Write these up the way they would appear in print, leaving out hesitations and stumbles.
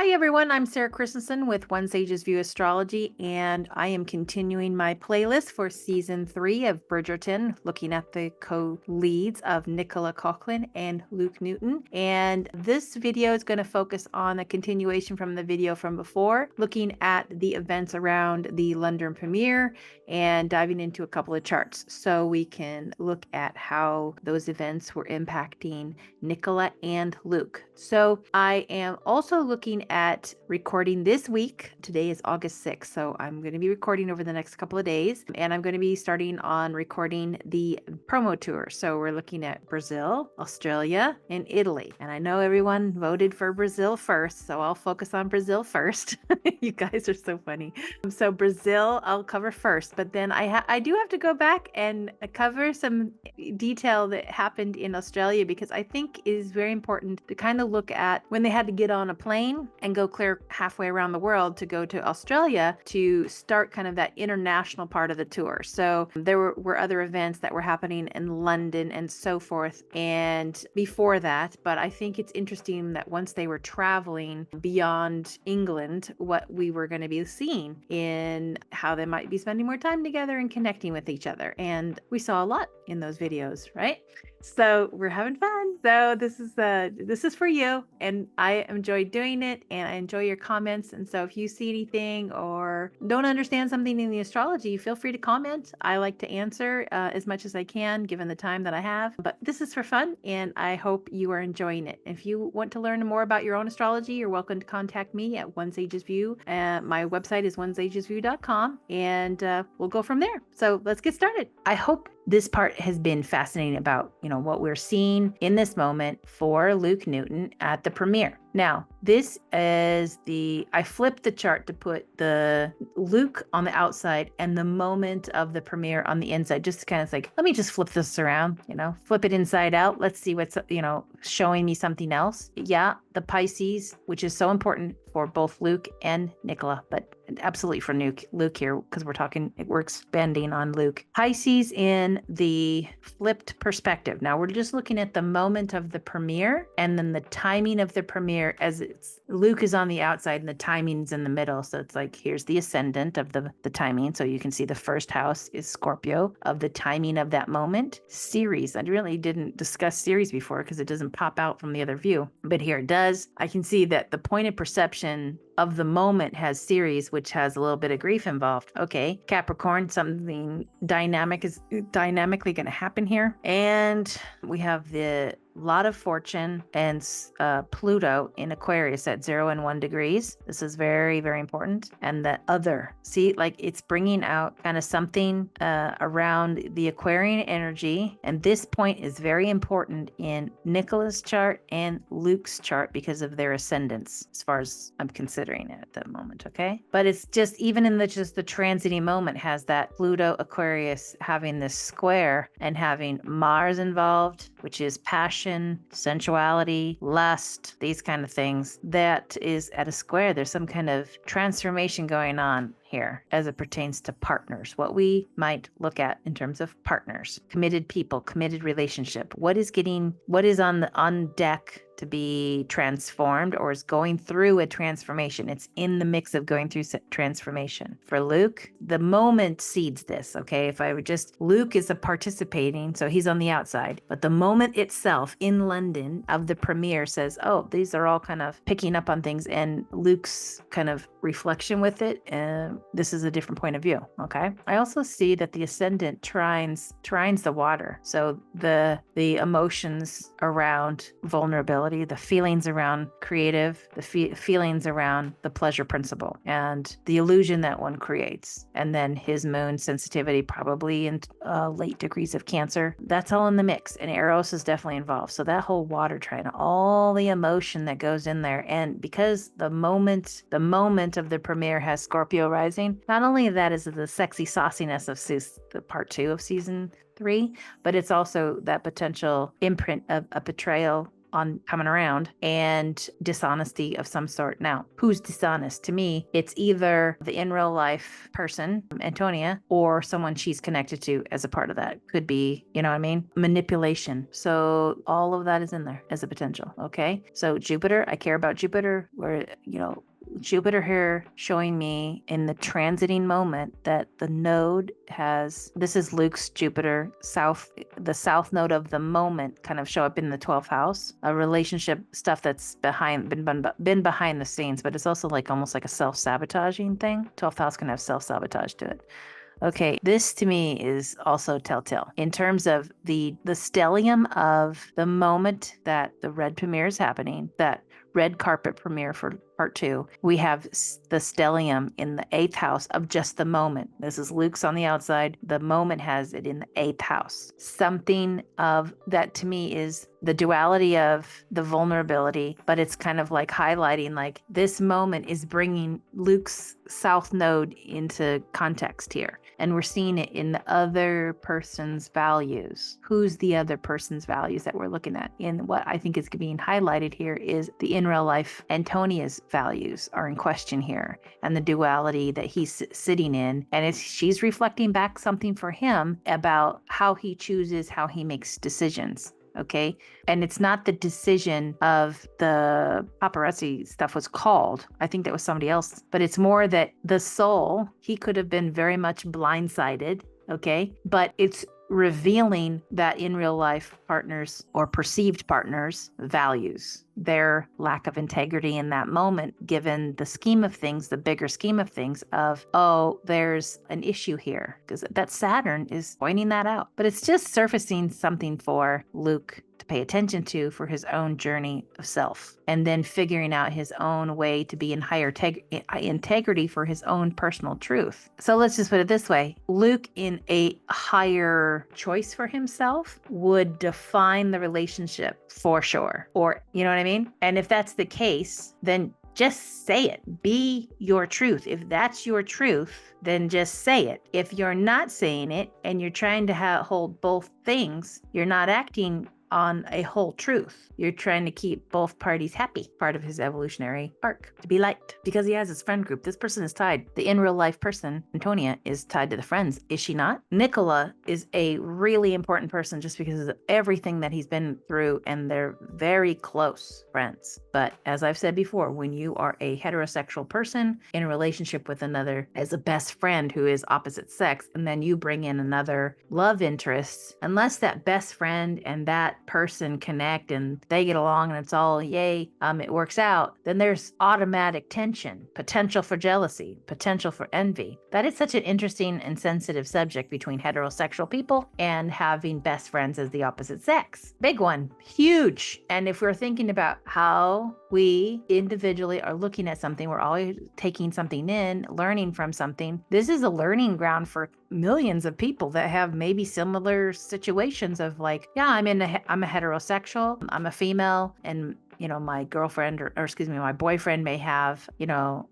Hi everyone, I'm Sarah Christensen with One Sage's View Astrology, and I am continuing my playlist for season 3 of Bridgerton, looking at the co-leads of Nicola Coughlan and Luke Newton. And this video is going to focus on a continuation from the video from before, looking at the events around the London premiere and diving into a couple of charts so we can look at how those events were impacting Nicola and Luke. So I am also looking at recording this week. Today is August 6th, so I'm going to be recording over the next couple of days, and I'm going to be starting on recording the promo tour. So we're looking at Brazil, Australia, and Italy. And I know everyone voted for Brazil first, so I'll focus on Brazil first. You guys are so funny. So Brazil, I'll cover first, but then I do have to go back and cover some detail that happened in Australia, because I think it is very important to kind of look at when they had to get on a plane and go clear halfway around the world to go to Australia to start kind of that international part of the tour. So there were other events that were happening in London and so forth and before that, but I think it's interesting that once they were traveling beyond England, what we were going to be seeing in how they might be spending more time together and connecting with each other. And we saw a lot in those videos, right? So we're having fun. So this is for you, and I enjoy doing it, and I enjoy your comments. And so if you see anything or don't understand something in the astrology, feel free to comment. I like to answer as much as I can given the time that I have. But this is for fun, and I hope you are enjoying it. If you want to learn more about your own astrology, you're welcome to contact me at One Sage's View. My website is onesagesview.com, and we'll go from there. So let's get started. I hope this part has been fascinating about, what we're seeing in this moment for Luke Newton at the premiere. Now, this is I flipped the chart to put the Luke on the outside and the moment of the premiere on the inside, just to kind of like, let me just flip this around, flip it inside out. Let's see what's, showing me something else. Yeah, the Pisces, which is so important for both Luke and Nicola, but absolutely for Luke here, because we're expanding on Luke. Pisces in the flipped perspective. Now we're just looking at the moment of the premiere and then the timing of the premiere, as Luke is on the outside and the timing's in the middle. So it's like, here's the ascendant of the timing. So you can see the first house is Scorpio of the timing of that moment. Ceres. I really didn't discuss Ceres before because it doesn't pop out from the other view, but here it does. I can see that the point of perception of the moment has Ceres, which has a little bit of grief involved. Okay, Capricorn, something dynamic is dynamically going to happen here. And we have the lot of fortune and Pluto in Aquarius at 0 and 1 degrees. This is very, very important. And the other, see, like it's bringing out kind of something around the Aquarian energy. And this point is very important in Nicola's chart and Luke's chart because of their ascendants, as far as I'm considering it at the moment. Okay. But it's just, even in the transiting moment, has that Pluto Aquarius having this square and having Mars involved, which is passion, sensuality, lust, these kind of things. That is at a square. There's some kind of transformation going on here as it pertains to partners, what we might look at in terms of partners, committed people, committed relationship. What is on deck to be transformed or is going through a transformation? It's in the mix of going through transformation. For Luke, the moment seeds this, okay? Luke is participating, so he's on the outside, but the moment itself in London of the premiere says, oh, these are all kind of picking up on things, and Luke's kind of reflection with it, this is a different point of view, okay? I also see that the ascendant trines the water. So the emotions around vulnerability, the feelings around creative, the feelings around the pleasure principle, and the illusion that one creates. And then his moon sensitivity, probably in late degrees of Cancer. That's all in the mix. And Eros is definitely involved. So that whole water trine, all the emotion that goes in there. And because the moment of the premiere has Scorpio rising, not only that is the sexy sauciness of the part 2 of season 3, but it's also that potential imprint of a betrayal on coming around and dishonesty of some sort. Now, who's dishonest? To me, it's either the in real life person, Antonia, or someone she's connected to as a part of that. Could be, you know what I mean? Manipulation. So all of that is in there as a potential. Okay. So Jupiter, I care about Jupiter, where, Jupiter here showing me in the transiting moment that the node this is Luke's Jupiter, the south node of the moment kind of show up in the 12th house, a relationship stuff that's been behind the scenes, but it's also like almost like a self-sabotaging thing. 12th house can have self-sabotage to it. Okay, this to me is also telltale in terms of the stellium of the moment that the red premiere is happening, that red carpet premiere for part 2. We have the stellium in the 8th house of just the moment. This is Luke's on the outside. The moment has it in the 8th house. Something of that to me is the duality of the vulnerability, but it's kind of like highlighting like this moment is bringing Luke's south node into context here. And we're seeing it in the other person's values. Who's the other person's values that we're looking at? And what I think is being highlighted here is the in real life Antonia's values are in question here, and the duality that he's sitting in. And she's reflecting back something for him about how he chooses, how he makes decisions. Okay. And it's not the decision of the paparazzi stuff was called. I think that was somebody else, but it's more that the soul, he could have been very much blindsided. Okay. But it's revealing that in real life partners or perceived partners values, their lack of integrity in that moment, given the scheme of things, the bigger scheme of things of, oh, there's an issue here, because that Saturn is pointing that out. But it's just surfacing something for Luke to pay attention to for his own journey of self, and then figuring out his own way to be in higher integrity for his own personal truth. So let's just put it this way. Luke in a higher choice for himself would define the relationship for sure. Or, you know what I mean? And if that's the case, then just say it. Be your truth. If that's your truth, then just say it. If you're not saying it and you're trying to hold both things, you're not acting on a whole truth. You're trying to keep both parties happy. Part of his evolutionary arc, to be liked, because he has his friend group. This person is tied. The in real life person, Antonia, is tied to the friends. Is she not? Nicola is a really important person just because of everything that he's been through, and they're very close friends. But as I've said before, when you are a heterosexual person in a relationship with another as a best friend who is opposite sex, and then you bring in another love interest, unless that best friend and that person connect and they get along and it's all yay, it works out, then there's automatic tension, potential for jealousy, potential for envy. That is such an interesting and sensitive subject between heterosexual people and having best friends as the opposite sex. Big one, huge. And if we're thinking about how we individually are looking at something, we're always taking something in, learning from something. This is a learning ground for millions of people that have maybe similar situations of like, yeah, I'm a heterosexual, I'm a female, and my girlfriend or excuse me, my boyfriend may have,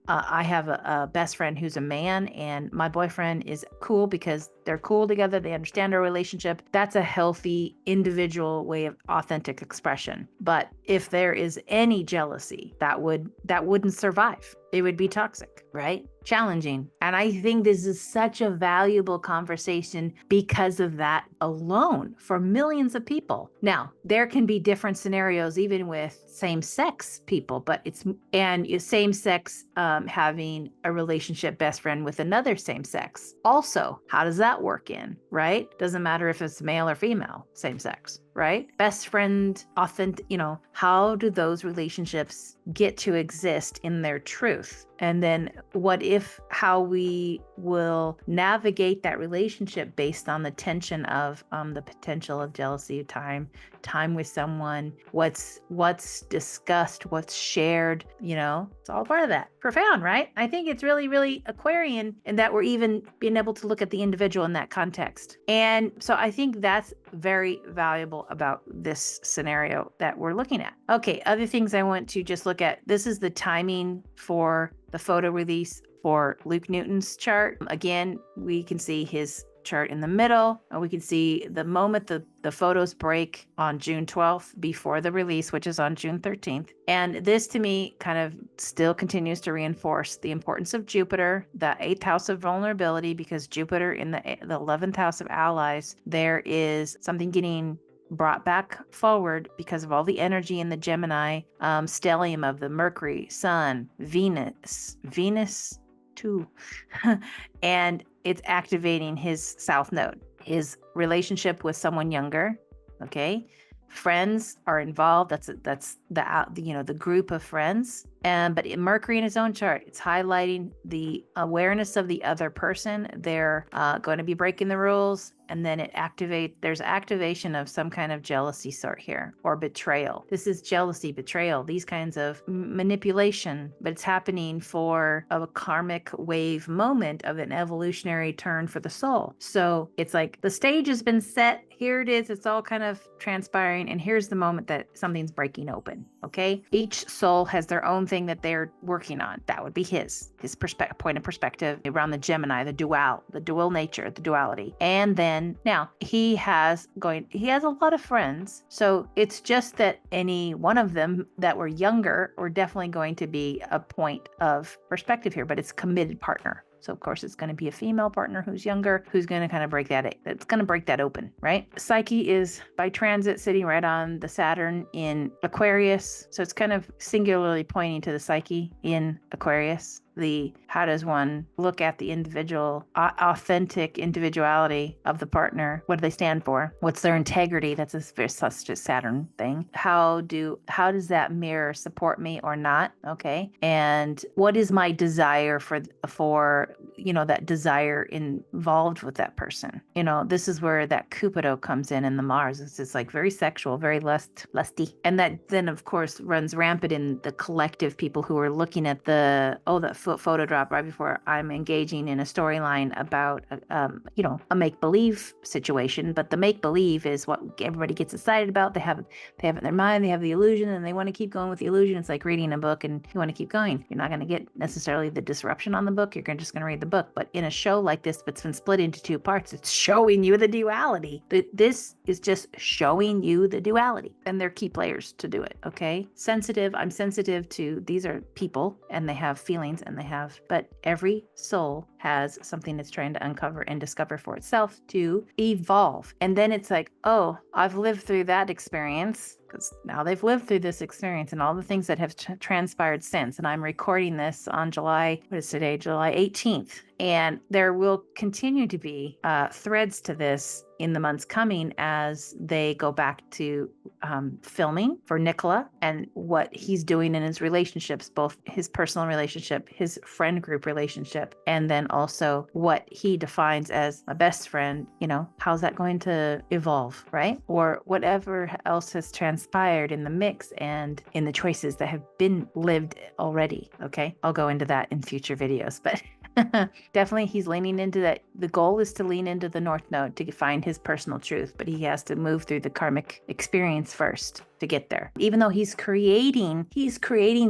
I have a best friend who's a man, and my boyfriend is cool because they're cool together. They understand our relationship. That's a healthy individual way of authentic expression. But if there is any jealousy, that wouldn't survive. It would be toxic, right? Challenging. And I think this is such a valuable conversation because of that alone for millions of people. Now, there can be different scenarios even with same-sex people, but same-sex having a relationship best friend with another same-sex. Also, how does that work in, right? Doesn't matter if it's male or female, same-sex, right? Best friend, authentic, how do those relationships get to exist in their truth? And then how we will navigate that relationship based on the tension of the potential of jealousy, time with someone, what's discussed, what's shared, it's all part of that. Profound, right? I think it's really, really Aquarian in that we're even being able to look at the individual in that context. And so I think that's very valuable about this scenario that we're looking at. Okay, other things I want to just look at. This is the timing for the photo release for Luke Newton's chart. Again, we can see his chart in the middle. And we can see the moment the photos break on June 12th before the release, which is on June 13th. And this to me kind of still continues to reinforce the importance of Jupiter, the 8th house of vulnerability, because Jupiter in the 11th house of allies, there is something getting brought back forward because of all the energy in the Gemini stellium of the Mercury, Sun, Venus too. And it's activating his south node, his relationship with someone younger. Okay. Friends are involved. That's the group of friends. But in Mercury in his own chart, it's highlighting the awareness of the other person. They're going to be breaking the rules. And then there's activation of some kind of jealousy sort here, or betrayal. This is jealousy, betrayal, these kinds of manipulation, but it's happening for a karmic wave moment of an evolutionary turn for the soul. So it's like the stage has been set. Here it is. It's all kind of transpiring. And here's the moment that something's breaking open. Okay. Each soul has their own thing that they're working on. That would be his point of perspective around the Gemini, the dual nature, the duality. And then now he has a lot of friends. So it's just that any one of them that were younger are definitely going to be a point of perspective here, but it's committed partner. So of course it's going to be a female partner who's younger, who's going to kind of break that open, right? Psyche is by transit sitting right on the Saturn in Aquarius. So it's kind of singularly pointing to the Psyche in Aquarius. How does one look at the individual, authentic individuality of the partner? What do they stand for? What's their integrity? That's such a Saturn thing. How does that mirror support me or not? Okay. And what is my desire for that desire involved with that person? This is where that Cupido comes in the Mars. It's like very sexual, very lusty. And that then of course runs rampant in the collective people who are looking at that photo drop right before I'm engaging in a storyline about a make-believe situation. But the make-believe is what everybody gets excited about. They have it in their mind, they have the illusion, and they want to keep going with the illusion. It's like reading a book and you want to keep going. You're not going to get necessarily the disruption on the book. You're just going to read the book. But in a show like this that's been split into two parts, it's showing you the duality. This is just showing you the duality, and they're key players to do it. Okay. I'm sensitive to, these are people and they have feelings but every soul has something it's trying to uncover and discover for itself to evolve. And then it's like, oh, I've lived through that experience, because now they've lived through this experience and all the things that have transpired since. And I'm recording this on July 18th. And there will continue to be threads to this in the months coming as they go back to filming for Nicola and what he's doing in his relationships, both his personal relationship, his friend group relationship, and then also what he defines as a best friend. How's that going to evolve, right? Or whatever else has transpired in the mix and in the choices that have been lived already. Okay, I'll go into that in future videos, but definitely he's leaning into that. The goal is to lean into the North Node to find his personal truth, but he has to move through the karmic experience first to get there. Even though he's creating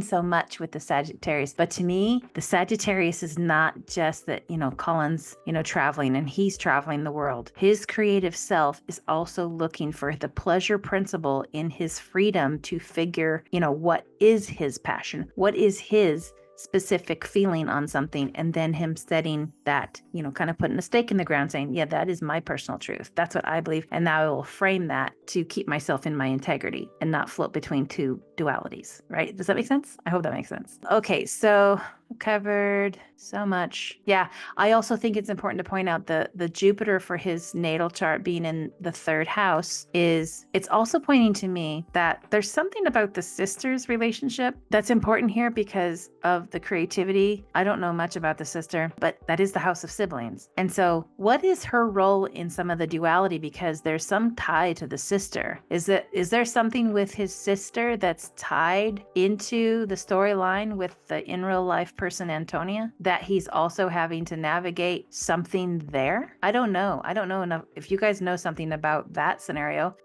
so much with the Sagittarius. But to me, the Sagittarius is not just that, Colin's, traveling and he's traveling the world. His creative self is also looking for the pleasure principle in his freedom to figure, what is his passion? What is his specific feeling on something, and then him setting that, kind of putting a stake in the ground saying, yeah, that is my personal truth. That's what I believe. And now I will frame that to keep myself in my integrity and not float between two dualities, right? Does that make sense? I hope that makes sense. Okay, so covered so much. Yeah, I also think it's important to point out the Jupiter for his natal chart being in the 3rd house it's also pointing to me that there's something about the sister's relationship that's important here because of the creativity. I don't know much about the sister, but that is the house of siblings. And so what is her role in some of the duality? Because there's some tie to the sister. Is there something with his sister that's tied into the storyline with the in real life person Antonia that he's also having to navigate something there? I don't know enough. If you guys know something about that scenario,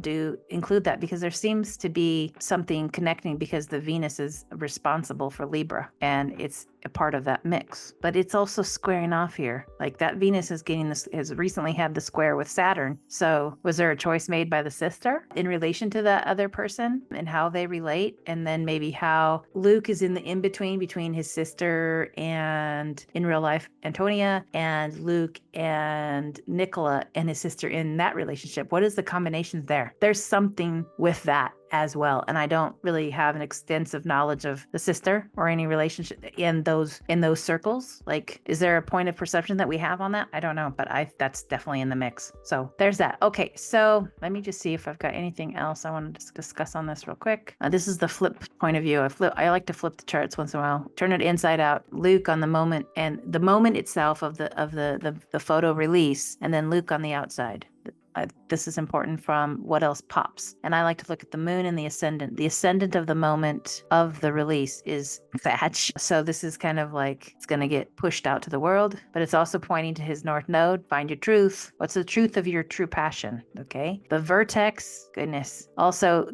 do include that, because there seems to be something connecting, because the Venus is responsible for Libra, and it's a part of that mix. But it's also squaring off here. Like that Venus is getting this, has recently had the square with Saturn. So was there a choice made by the sister in relation to that other person and how they relate? And then maybe how Luke is in the between his sister and in real life Antonia, and Luke and Nicola and his sister in that relationship. What is the combinations there? There's something with that as well. And I don't really have an extensive knowledge of the sister or any relationship in those circles. Like, is there a point of perception that we have on that? I don't know, but that's definitely in the mix. So there's that. Okay, so let me just see if I've got anything else I want to discuss on this real quick. This is the flip point of view. I like to flip the charts once in a while. Turn it inside out. Luke on the moment, and the moment itself of the photo release, and then Luke on the outside. This is important from what else pops. And I like to look at the moon and the ascendant. The ascendant of the moment of the release is Vag. So this is kind of like it's going to get pushed out to the world, but it's also pointing to his north node. Find your truth. What's the truth of your true passion? Okay. The vertex, goodness. Also,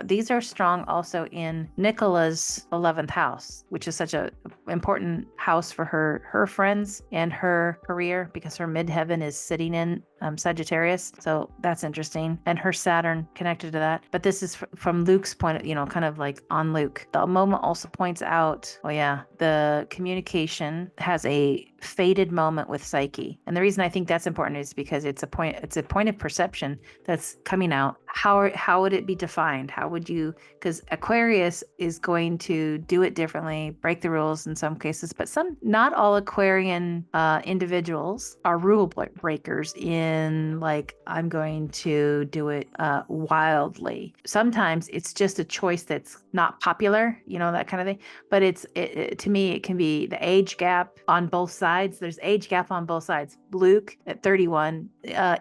these are strong also in Nicola's 11th house, which is such a important house for her friends and her career, because her midheaven is sitting in Sagittarius. So that's interesting. And her Saturn connected to that. But this is from Luke's point of, kind of like on Luke. The moment also points out, the communication has a faded moment with Psyche. And the reason I think that's important is because it's a point of perception that's coming out. How would it be defined? How would you, because Aquarius is going to do it differently, break the rules in some cases, but not all Aquarian individuals are rule breakers in like, I'm going to do it wildly. Sometimes it's just a choice that's not popular, that kind of thing. But to me, it can be the age gap on both sides. There's age gap on both sides. Luke at 31,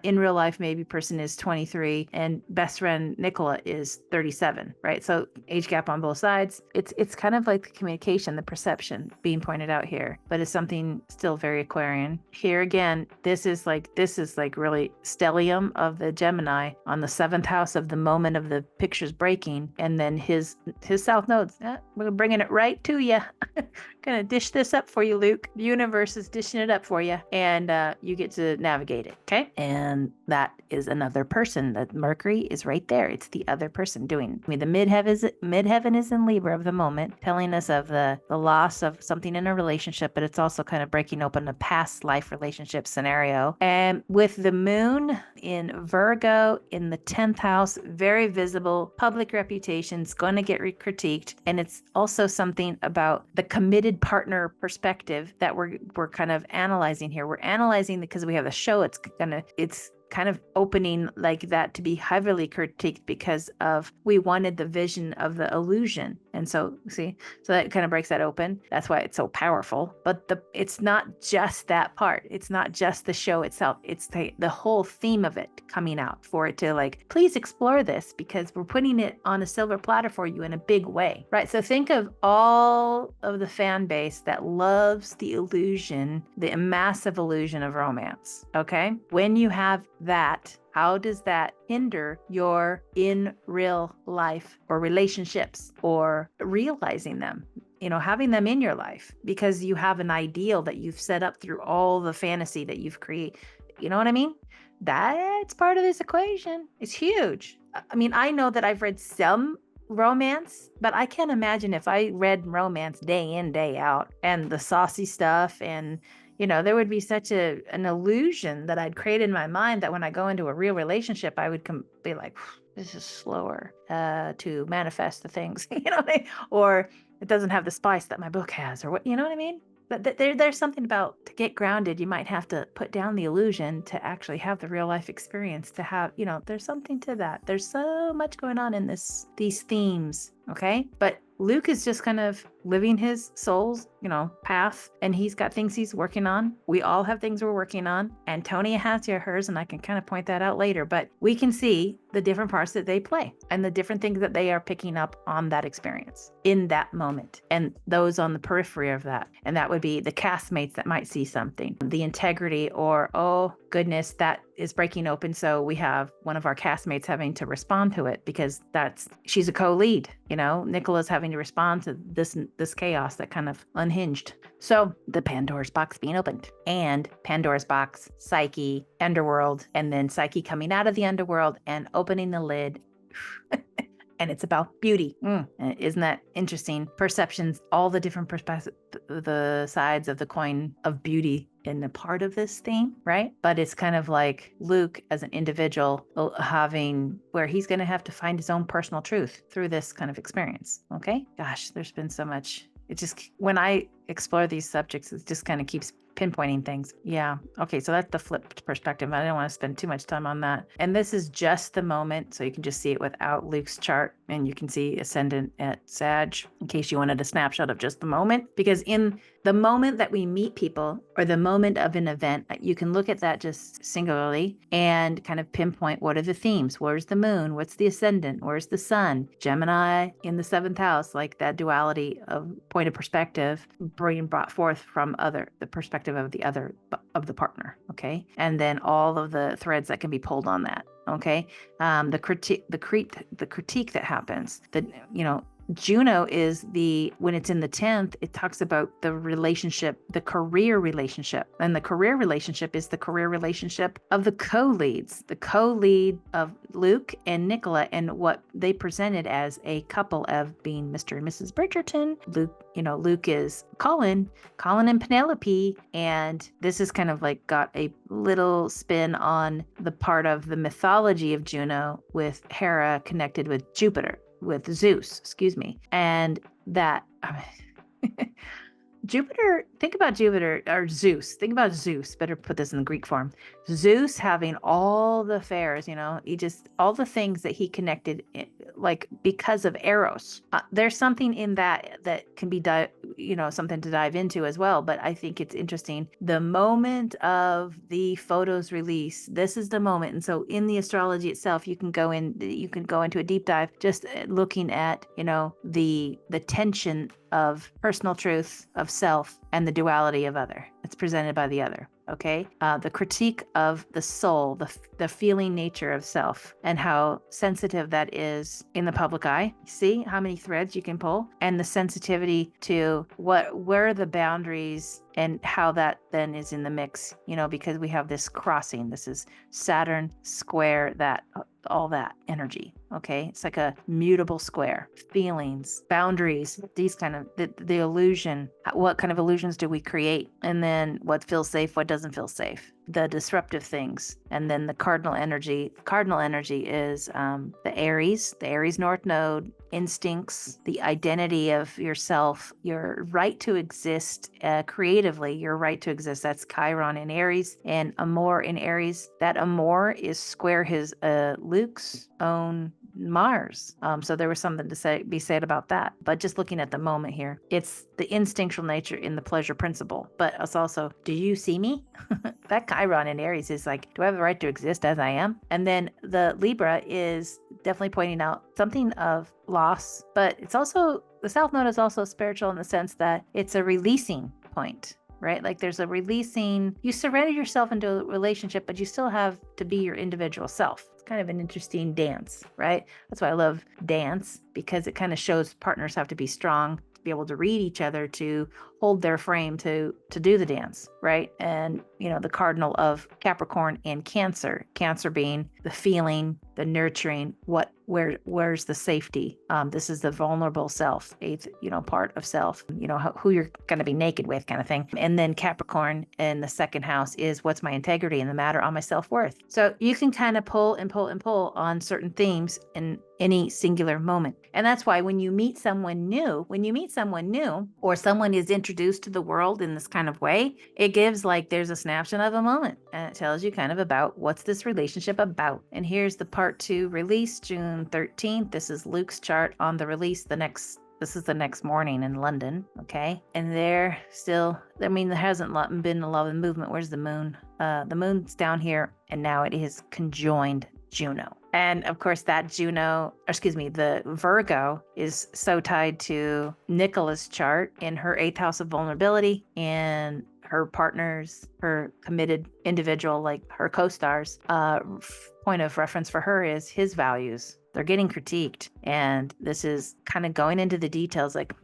in real life, maybe person is 23, and best friend Nicola is 37, right? So age gap on both sides. It's kind of like the communication, the perception being pointed out here, but it's something still very Aquarian. Here again, this is like really stellium of the Gemini on the 7th house of the moment of the pictures breaking, and then his south nodes. We're bringing it right to you. Gonna dish this up for you, Luke. The universe is dishing it up for you, and you get to navigate it. Okay, and that is another person. That Mercury is right there. It's the other person doing. The midheaven is in Libra of the moment, telling us of the loss of something in a relationship, but it's also kind of breaking open a past life relationship scenario. And with the moon in Virgo in the 10th house, very visible, public reputation's going to get critiqued, and it's also something about the committed partner perspective that we're kind of analyzing here. We're analyzing because we have a show. It's kind of opening like that to be heavily critiqued because of we wanted the vision of the illusion. And so that kind of breaks that open. That's why it's so powerful. But it's not just that part. It's not just the show itself. It's the whole theme of it coming out for it to like, please explore this because we're putting it on a silver platter for you in a big way, right? So think of all of the fan base that loves the illusion, the massive illusion of romance, okay? When you have that, how does that hinder your in real life or relationships or realizing them, having them in your life because you have an ideal that you've set up through all the fantasy that you've created? You know what I mean? That's part of this equation. It's huge. I mean, I know that I've read some romance, but I can't imagine if I read romance day in, day out and the saucy stuff and there would be such an illusion that I'd create in my mind that when I go into a real relationship, I would be like, this is slower to manifest the things, or it doesn't have the spice that my book has, or what, you know what I mean? But there's something about to get grounded, you might have to put down the illusion to actually have the real life experience to have, there's something to that. There's so much going on in these themes. Okay. But Luke is just kind of living his soul's, path, and he's got things he's working on. We all have things we're working on. Antonia has hers, and I can kind of point that out later, but we can see the different parts that they play and the different things that they are picking up on that experience in that moment, and those on the periphery of that. And that would be the castmates that might see something, the integrity, or, oh goodness, that is breaking open. So we have one of our castmates having to respond to it because she's a co-lead, Nicola's having to respond to this this chaos that kind of unhinged. So the Pandora's box being opened, and Pandora's box, Psyche, underworld, and then Psyche coming out of the underworld and opening the lid. And it's about beauty. Isn't that interesting? Perceptions, all the different perspectives, the sides of the coin of beauty in a part of this theme, right? But it's kind of like Luke as an individual having where he's going to have to find his own personal truth through this kind of experience. Okay. Gosh, there's been so much. It just, when I explore these subjects, it just kind of keeps pinpointing things. Yeah. Okay. So that's the flipped perspective. I don't want to spend too much time on that. And this is just the moment. So you can just see it without Luke's chart, and you can see ascendant at Sag in case you wanted a snapshot of just the moment, because in the moment that we meet people or the moment of an event, you can look at that just singularly and kind of pinpoint what are the themes. Where's the moon? What's the ascendant? Where's the sun? Gemini in the 7th house, like that duality of point of perspective being brought forth from the perspective of the other, of the partner. Okay. And then all of the threads that can be pulled on that. Okay. The critique that happens, that, Juno is when it's in the 10th, it talks about the relationship, the career relationship. And the career relationship is the career relationship of the co-leads, the co-lead of Luke and Nicola, and what they presented as a couple of being Mr. and Mrs. Bridgerton. Luke is Colin and Penelope. And this is kind of like got a little spin on the part of the mythology of Juno with Hera connected with Jupiter. With Zeus, and that Jupiter, think about Jupiter or Zeus. Think about Zeus. Better put this in the Greek form. Zeus having all the affairs, all the things that he connected, like because of Eros. There's something in that can be, something to dive into as well. But I think it's interesting. The moment of the photos release, this is the moment. And so in the astrology itself, you can go into a deep dive, just looking at, the tension of personal truth of self and the duality of other. It's presented by the other. Okay. The critique of the soul, the feeling nature of self, and how sensitive that is in the public eye. See how many threads you can pull, and the sensitivity to where are the boundaries and how that then is in the mix, because we have this crossing. This is Saturn square all that energy. Okay. It's like a mutable square. Feelings, boundaries, these kind of the illusion. What kind of illusions do we create? And then what feels safe, what doesn't feel safe, the disruptive things. And then the cardinal energy. Cardinal energy is the Aries North Node, instincts, the identity of yourself, your right to exist creatively, your right to exist. That's Chiron in Aries, and Amor in Aries. That Amor is square his Luke's own Mars. So there was something to be said about that. But just looking at the moment here, it's the instinctual nature in the pleasure principle. But it's also, do you see me? That Chiron in Aries is like, do I have the right to exist as I am? And then the Libra is definitely pointing out something of loss, but it's also, the South Node is also spiritual in the sense that it's a releasing point. Right? Like there's a releasing, you surrender yourself into a relationship, but you still have to be your individual self. It's kind of an interesting dance, right? That's why I love dance, because it kind of shows partners have to be strong to be able to read each other, to hold their frame, to do the dance, right? And, the cardinal of Capricorn and Cancer being the feeling, the nurturing, where's the safety? This is the vulnerable self, eighth, part of self, who you're going to be naked with kind of thing. And then Capricorn in the 2nd house is what's my integrity and the matter on my self-worth. So you can kind of pull and pull and pull on certain themes in any singular moment. And that's why when you meet someone new, or someone is introduced to the world in this kind of way, it gives there's a snapshot of a moment, and it tells you kind of about what's this relationship about. And here's the part 2 release, June 13th. This is Luke's chart on the release. This is the next morning in London. Okay. And there hasn't been a lot of movement. Where's the moon? The moon's down here, and now it is conjoined Juno. And of course the Virgo is so tied to Nicola's chart in her 8th house of vulnerability, and her partners, her committed individual, like her co-stars, point of reference for her is his values. They're getting critiqued. And this is kind of going into the details like,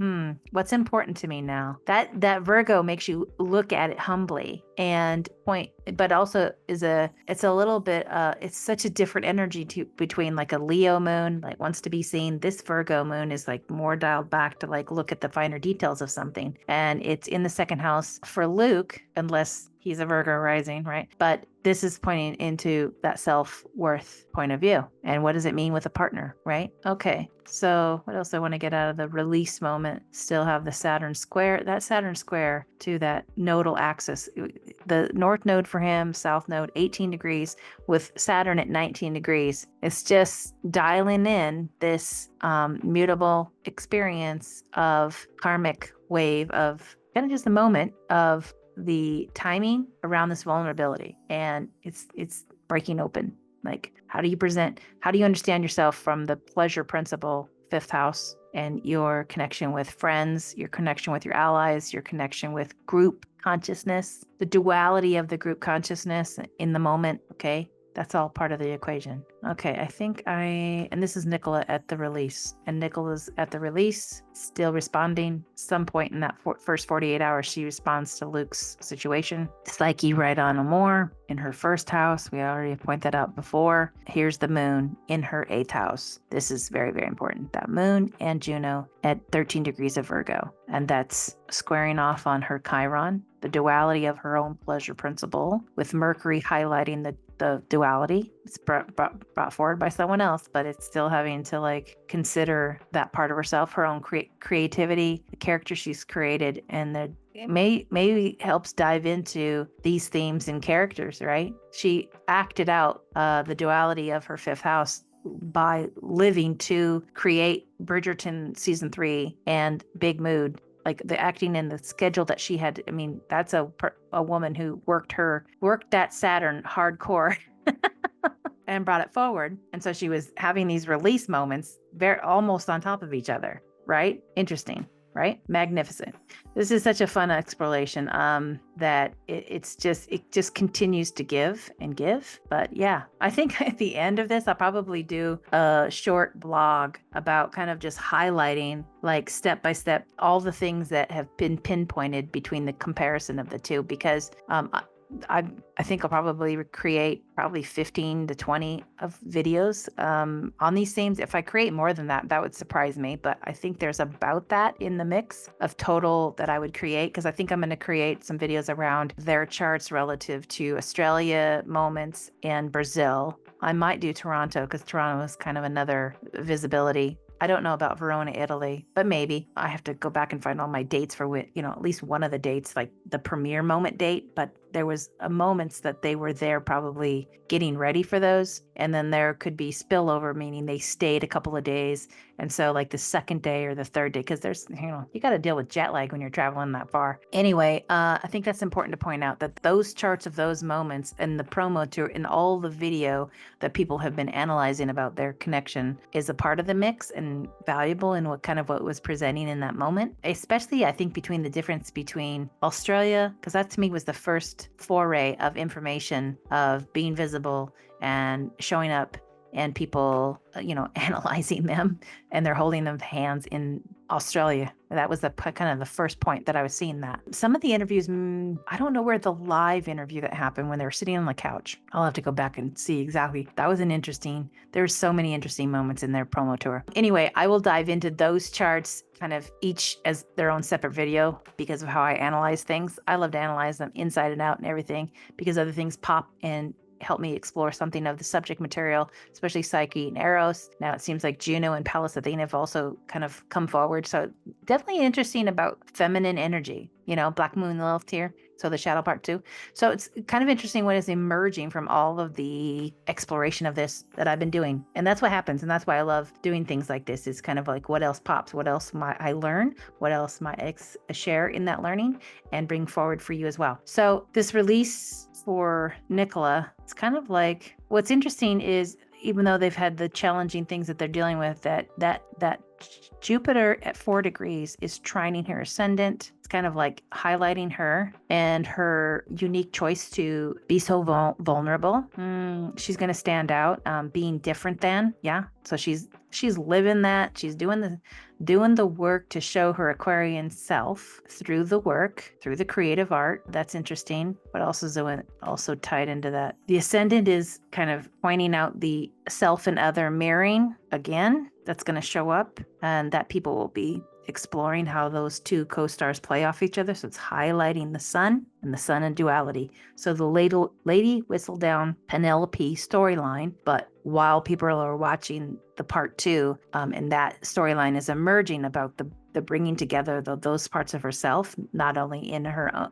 what's important to me now? That Virgo makes you look at it humbly and point, but also it's a little bit, it's such a different energy between like a Leo moon, like wants to be seen. This Virgo moon is like more dialed back to like look at the finer details of something. And it's in the second house for Luke, unless he's a Virgo rising, right? But this is pointing into that self-worth point of view. And what does it mean with a partner, right? Okay. So what else I want to get out of the release moment? Still have the Saturn square, that Saturn square to that nodal axis. The north node for him, south node, 18 degrees with Saturn at 19 degrees. It's just dialing in this mutable experience of karmic wave of kind of just a moment of the timing around this vulnerability, and it's breaking open. Like, how do you understand yourself from the pleasure principle, fifth house, and your connection with friends, your connection with your allies, your connection with group consciousness, the duality of the group consciousness in the moment. Okay, that's all part of the equation. Okay, and this is Nicola at the release. And Nicola's at the release, still responding. Some point in that first 48 hours, she responds to Luke's situation. Psyche right on more in her first house. We already pointed that out before. Here's the moon in her eighth house. This is very, very important. That moon and Juno at 13 degrees of Virgo. And that's squaring off on her Chiron, the duality of her own pleasure principle, with Mercury highlighting the duality. It's brought forward by someone else, but it's still having to like consider that part of herself, her own creativity, the character she's created, and maybe helps dive into these themes and characters, right? She acted out the duality of her fifth house by living to create Bridgerton season 3 and Big Mood. Like the acting and the schedule that she had. I mean, that's a woman who worked that Saturn hardcore and brought it forward. And so she was having these release moments very almost on top of each other, right? Interesting, right? Magnificent. This is such a fun exploration that it just continues to give and give. But yeah, I think at the end of this, I'll probably do a short blog about kind of just highlighting like step by step all the things that have been pinpointed between the comparison of the two, because I think I'll probably create 15 to 20 of videos on these themes. If I create more than that, that would surprise me. But I think there's about that in the mix of total that I would create, because I think I'm going to create some videos around their charts relative to Australia moments and Brazil. I might do Toronto, because Toronto is kind of another visibility. I don't know about Verona, Italy, but maybe. I have to go back and find all my dates for at least one of the dates, like the premiere moment date. But there was moments that they were there probably getting ready for those. And then there could be spillover, meaning they stayed a couple of days. And so like the second day or the third day, because there's, you got to deal with jet lag when you're traveling that far. Anyway, I think that's important to point out that those charts of those moments and the promo tour and all the video that people have been analyzing about their connection is a part of the mix and valuable in what was presenting in that moment. Especially, I think, between the difference between Australia, because that to me was the first foray of information of being visible and showing up and people, analyzing them, and they're holding them hands in Australia. That was kind of the first point that I was seeing that. Some of the interviews, I don't know where the live interview that happened when they were sitting on the couch. I'll have to go back and see exactly. That was there were so many interesting moments in their promo tour. Anyway, I will dive into those charts kind of each as their own separate video because of how I analyze things. I love to analyze them inside and out and everything, because other things pop and help me explore something of the subject material, especially Psyche and Eros. Now it seems like Juno and Pallas Athena have also kind of come forward. So definitely interesting about feminine energy, Black Moon Lilith here. So the shadow part too. So it's kind of interesting what is emerging from all of the exploration of this that I've been doing. And that's what happens. And that's why I love doing things like this, is kind of like what else pops, what else might I learn, what else might I share in that learning and bring forward for you as well. So this release for Nicola, it's kind of like, what's interesting is, even though they've had the challenging things that they're dealing with, that Jupiter at 4 degrees is trining her ascendant. It's kind of like highlighting her and her unique choice to be so vulnerable. She's going to stand out, being different than, yeah. So she's living that. She's doing the work to show her Aquarian self through the work, through the creative art. That's interesting, but also tied into that. The ascendant is kind of pointing out the self and other mirroring again. That's going to show up, and that people will be exploring how those two co-stars play off each other. So it's highlighting the sun and duality. So the lady whistled down Penelope storyline, but while people are watching the part 2, and that storyline is emerging about the bringing together those parts of herself, not only in her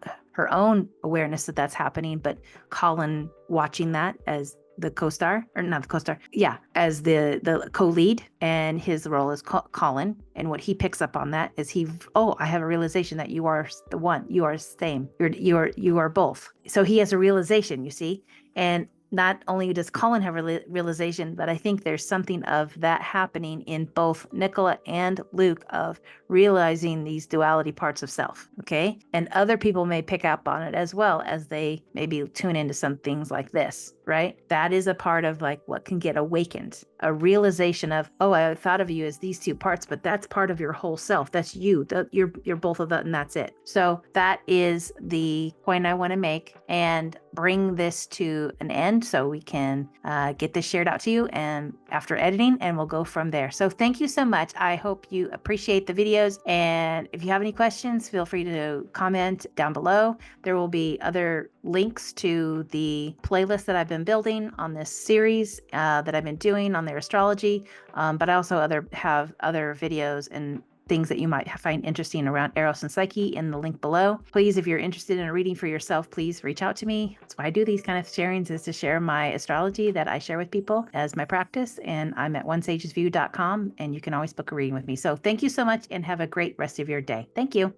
own awareness that that's happening, but Colin watching that as the co-star, or not the co-star, yeah, as the co-lead, and his role is Colin, and what he picks up on that is I have a realization that you are the one, you are the same, you are both. So he has a realization, you see, and not only does Colin have a realization, but I think there's something of that happening in both Nicola and Luke of realizing these duality parts of self, okay? And other people may pick up on it as well as they maybe tune into some things like this, right? That is a part of like what can get awakened, a realization of, oh, I thought of you as these two parts, but that's part of your whole self. That's you. You're both of that, and that's it. So that is the point I want to make and bring this to an end so we can get this shared out to you and after editing, and we'll go from there. So thank you so much. I hope you appreciate the videos, and if you have any questions, feel free to comment down below. There will be other links to the playlist that I've been building on this series that I've been doing on their astrology, but I also have other videos and things that you might find interesting around Eros and Psyche in the link below. Please, if you're interested in a reading for yourself, please reach out to me. That's why I do these kind of sharings, is to share my astrology that I share with people as my practice. And I'm at onesagesview.com, and you can always book a reading with me. So thank you so much, and have a great rest of your day. Thank you.